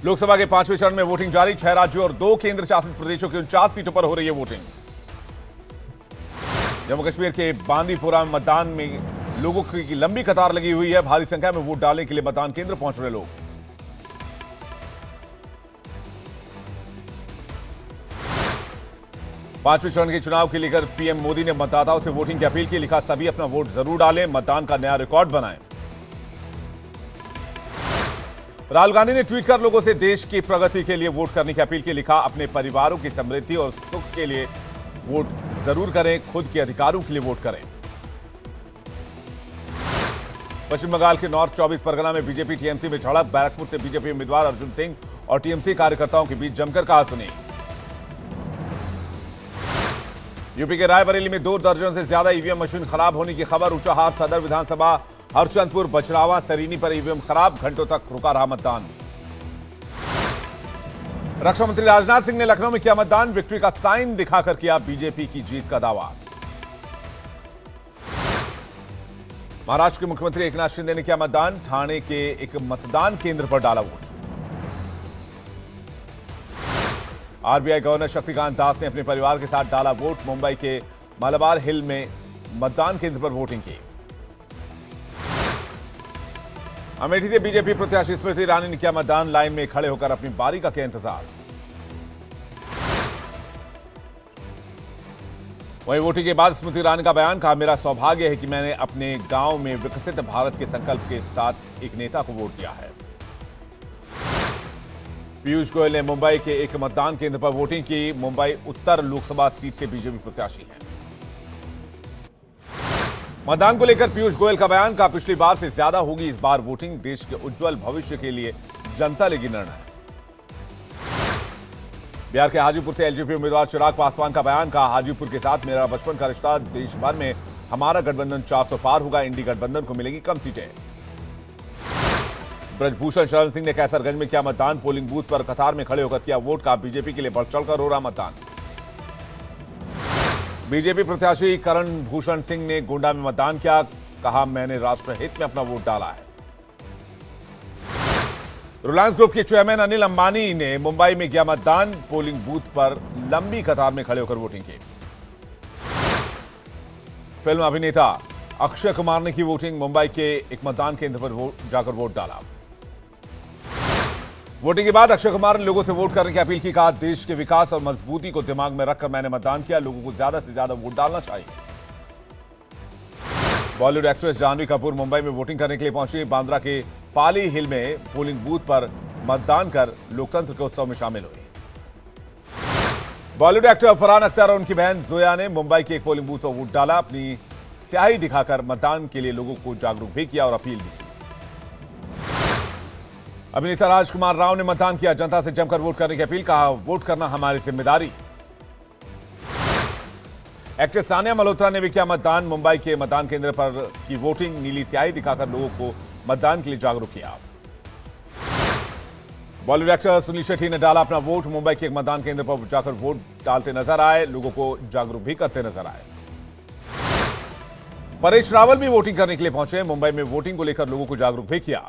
लोकसभा के 5वें चरण में वोटिंग जारी। 6 राज्यों और 2 केंद्र शासित प्रदेशों की 49 सीटों पर हो रही है वोटिंग। जम्मू कश्मीर के बांदीपुरा में मतदान में लोगों की लंबी कतार लगी हुई है। भारी संख्या में वोट डालने के लिए मतदान केंद्र पहुंच रहे लोग। पांचवें चरण के चुनाव के लेकर पीएम मोदी ने मतदाताओं से वोटिंग की अपील की। लिखा, सभी अपना वोट जरूर डालें, मतदान का नया रिकॉर्ड बनाएं। राहुल गांधी ने ट्वीट कर लोगों से देश की प्रगति के लिए वोट करने की अपील की। लिखा, अपने परिवारों की समृद्धि और सुख के लिए वोट जरूर करें, खुद के अधिकारों के लिए वोट करें। पश्चिम बंगाल के नॉर्थ 24 परगना में बीजेपी टीएमसी में झड़प। बैरकपुर से बीजेपी उम्मीदवार अर्जुन सिंह और टीएमसी कार्यकर्ताओं के बीच जमकर कहासुनी। यूपी के रायबरेली में 2 दर्जन से ज्यादा ईवीएम मशीन खराब होने की खबर। ऊंचाहार सदर विधानसभा, हरचंदपुर, बछरावा, सरीनी पर ईवीएम खराब, घंटों तक रुका रहा मतदान। रक्षा मंत्री राजनाथ सिंह ने लखनऊ में किया मतदान। विक्ट्री का साइन दिखाकर किया बीजेपी की जीत का दावा। महाराष्ट्र के मुख्यमंत्री एकनाथ शिंदे ने किया मतदान। ठाणे के एक मतदान केंद्र पर डाला vote. RBI governor Shaktikanta Das ने अपने परिवार के साथ डाला वोट। मुंबई के मलबार हिल में मतदान केंद्र पर वोटिंग की। अमेठी से बीजेपी प्रत्याशी स्मृति ईरानी ने किया मतदान। लाइन में खड़े होकर अपनी बारी का किया इंतजार। वहीं वोटिंग के बाद स्मृति ईरानी का बयान। कहा, मेरा सौभाग्य है कि मैंने अपने गांव में विकसित भारत के संकल्प के साथ एक नेता को वोट दिया है। पीयूष गोयल ने मुंबई के एक मतदान केंद्र पर वोटिंग की। मुंबई उत्तर लोकसभा सीट से बीजेपी प्रत्याशी हैं। मतदान को लेकर पीयूष गोयल का बयान। कहा, पिछली बार से ज्यादा होगी इस बार वोटिंग। देश के उज्जवल भविष्य के लिए जनता लेगी निर्णय। बिहार के हाजीपुर से एलजेपी उम्मीदवार चिराग पासवान का बयान। कहा, हाजीपुर के साथ मेरा बचपन का रिश्ता। देश भर में हमारा गठबंधन 400 पार होगा। इंडी गठबंधन को मिलेगी कम सीटें। ब्रजभूषण शरण सिंह ने कैसरगंज में किया मतदान। पोलिंग बूथ पर कतार में खड़े होकर किया वोट। का बीजेपी के लिए बढ़ चढ़कर हो रहा मतदान। बीजेपी प्रत्याशी करण भूषण सिंह ने गोंडा में मतदान किया। कहा, मैंने राष्ट्रहित में अपना वोट डाला है। रिलायंस ग्रुप के चेयरमैन अनिल अंबानी ने मुंबई में किया मतदान। पोलिंग बूथ पर लंबी कतार में खड़े होकर वोटिंग की। फिल्म अभिनेता अक्षय कुमार ने की वोटिंग। मुंबई के एक मतदान केंद्र पर जाकर वोट डाला। वोटिंग के बाद अक्षय कुमार ने लोगों से वोट करने की अपील की। कहा, देश के विकास और मजबूती को दिमाग में रखकर मैंने मतदान किया। लोगों को ज्यादा से ज्यादा वोट डालना चाहिए। बॉलीवुड एक्ट्रेस जाह्नवी कपूर मुंबई में वोटिंग करने के लिए पहुंची। बांद्रा के पाली हिल में पोलिंग बूथ पर मतदान कर लोकतंत्र के उत्सव में शामिल हुई। बॉलीवुड एक्टर फरहान अख्तर और उनकी बहन जोया ने मुंबई के एक पोलिंग बूथ पर वोट डाला। अपनी स्याही दिखाकर मतदान के लिए लोगों को जागरूक भी किया और अपील भी की। अभिनेता राजकुमार राव ने मतदान किया। जनता से जमकर वोट करने की अपील। कहा, वोट करना हमारी जिम्मेदारी। एक्ट्रेस सानिया मल्होत्रा ने भी किया मतदान। मुंबई के मतदान केंद्र पर की वोटिंग। नीली स्याही दिखाकर लोगों को मतदान के लिए जागरूक किया। बॉलीवुड एक्टर सुनील शेट्टी ने डाला अपना वोट। मुंबई के एक मतदान केंद्र पर जाकर वोट डालते नजर आए। लोगों को जागरूक भी करते नजर आए। परेश रावल भी वोटिंग करने के लिए पहुंचे। मुंबई में वोटिंग को लेकर लोगों को जागरूक भी किया।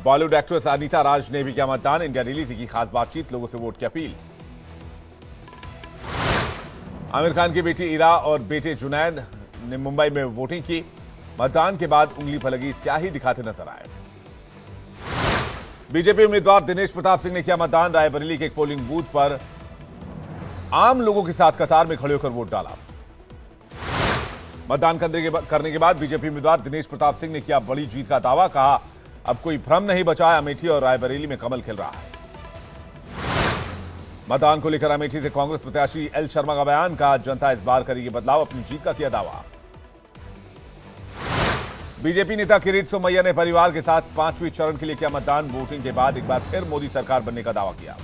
बॉलीवुड एक्ट्रेस अनीता राज ने भी किया मतदान। इंडिया रिलीज की खास बातचीत, लोगों से वोट की अपील। आमिर खान की बेटी इरा और बेटे जुनैद ने मुंबई में वोटिंग की। मतदान के बाद उंगली पर लगी स्याही दिखाते नजर आए। बीजेपी उम्मीदवार दिनेश प्रताप सिंह ने किया मतदान। रायबरेली के एक पोलिंग बूथ पर आम लोगों के साथ कतार में खड़े होकर वोट डाला। मतदान करने के बाद बीजेपी उम्मीदवार दिनेश प्रताप सिंह ने किया बड़ी जीत का दावा। कहा, अब कोई भ्रम नहीं बचा है। अमेठी और रायबरेली में कमल खिल रहा है। मतदान को लेकर अमेठी से कांग्रेस प्रत्याशी एल शर्मा का बयान। कहा, जनता इस बार करेगी बदलाव। अपनी जीत का किया दावा। बीजेपी नेता किरीट सोमैया ने परिवार के साथ 5वें चरण के लिए किया मतदान। वोटिंग के बाद एक बार फिर मोदी सरकार बनने का दावा किया।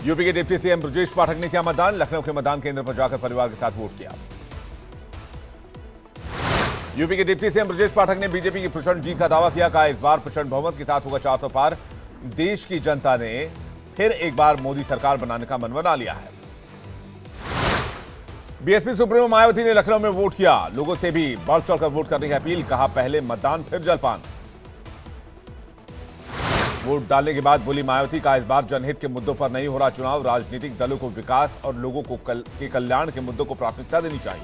यूपी के डिप्टी सीएम ब्रजेश पाठक ने किया मतदान। लखनऊ के मतदान केंद्र पर जाकर परिवार के साथ वोट किया। यूपी के डिप्टी सीएम ब्रजेश पाठक ने बीजेपी की प्रचंड जीत का दावा किया। कहा, इस बार प्रचंड बहुमत के साथ होगा 400 पार। देश की जनता ने फिर एक बार मोदी सरकार बनाने का मन बना लिया है। बीएसपी सुप्रीमो मायावती ने लखनऊ में वोट किया। लोगों से भी बढ़ चढ़कर वोट करने की अपील। कहा, पहले मतदान फिर जलपान। वोट डालने के बाद बोली मायावती का इस बार जनहित के मुद्दों पर नहीं हो रहा चुनाव, राजनीतिक दलों को विकास और लोगों को के कल्याण के मुद्दों को प्राथमिकता देनी चाहिए।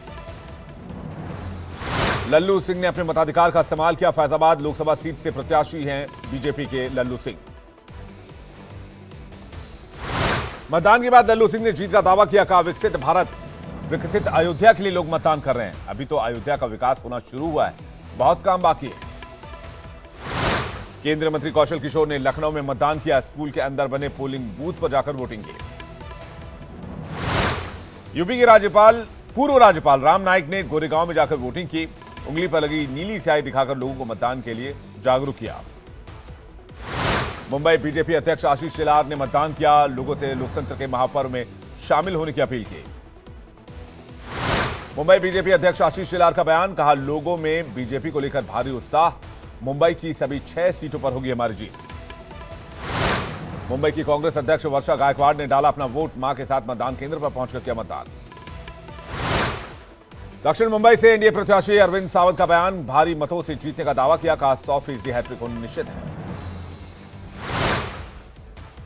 लल्लू सिंह ने अपने मताधिकार का इस्तेमाल किया, फैजाबाद लोकसभा सीट से प्रत्याशी हैं बीजेपी के लल्लू सिंह। मतदान के बाद लल्लू सिंह ने जीत का दावा किया, कहा विकसित भारत विकसित अयोध्या के लिए लोग मतदान कर रहे हैं। अभी तो अयोध्या का विकास होना शुरू हुआ है, बहुत काम बाकी है। केंद्रीय मंत्री कौशल किशोर ने लखनऊ में मतदान किया, स्कूल के अंदर बने पोलिंग बूथ पर जाकर वोटिंग की। यूपी के पूर्व राज्यपाल राम नाईक ने गोरेगांव में जाकर वोटिंग की, उंगली पर लगी नीली स्याही दिखाकर लोगों को मतदान के लिए जागरूक किया। मुंबई बीजेपी अध्यक्ष आशीष शेलार ने मतदान किया, लोगों से लोकतंत्र के महापर्व में शामिल होने की अपील की। मुंबई बीजेपी अध्यक्ष आशीष शेलार का बयान, कहा लोगों में बीजेपी को लेकर भारी उत्साह, मुंबई की सभी 6 सीटों पर होगी हमारी जीत। मुंबई की कांग्रेस अध्यक्ष वर्षा गायकवाड़ ने डाला अपना वोट, मां के साथ मतदान केंद्र पर पहुंचकर किया मतदान। दक्षिण मुंबई से एनडीए प्रत्याशी अरविंद सावंत का बयान, भारी मतों से जीतने का दावा किया, कहा 100% हैट्रिक होना निश्चित है।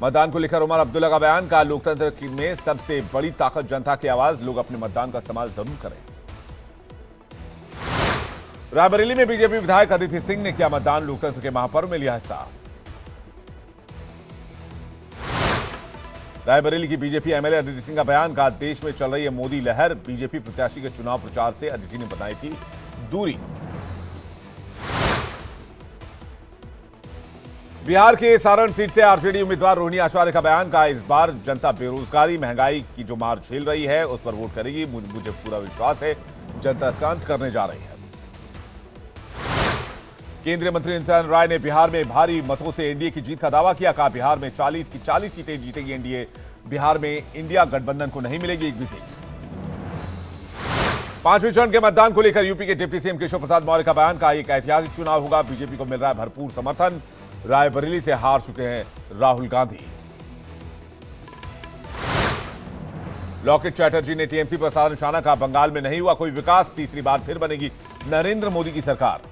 मतदान को लेकर उमर अब्दुल्ला का बयान, कहा लोकतंत्र में सबसे बड़ी ताकत जनता की आवाज, लोग अपने मतदान का इस्तेमाल जरूर करें। रायबरेली में बीजेपी विधायक अदिति सिंह ने किया मतदान, लोकतंत्र के महापर्व में लिया हिस्सा। रायबरेली की बीजेपी एमएलए अदिति सिंह का बयान, कहा देश में चल रही है मोदी लहर, बीजेपी प्रत्याशी के चुनाव प्रचार से अदिति ने बताई थी दूरी। बिहार के सारण सीट से आरजेडी उम्मीदवार रोहिणी आचार्य का बयान, कहा इस बार जनता बेरोजगारी महंगाई की जो मार झेल रही है उस पर वोट करेगी, मुझे पूरा विश्वास है जनता इसका अंत करने जा रही है। केंद्रीय मंत्री नित्यानंद राय ने बिहार में भारी मतों से एनडीए की जीत का दावा किया, कहा बिहार में 40 की 40 सीटें जीतेगी एनडीए, बिहार में इंडिया गठबंधन को नहीं मिलेगी एक भी सीट। 5वें चरण के मतदान को लेकर यूपी के डिप्टी सीएम केशव प्रसाद मौर्य का बयान, कहा एक ऐतिहासिक चुनाव होगा, बीजेपी को मिल रहा है भरपूर समर्थन, रायबरेली से हार चुके हैं राहुल गांधी। लॉकेट चैटर्जी ने टीएमसी पर साधा निशाना, कहा बंगाल में नहीं हुआ कोई विकास, तीसरी बार फिर बनेगी नरेंद्र मोदी की सरकार।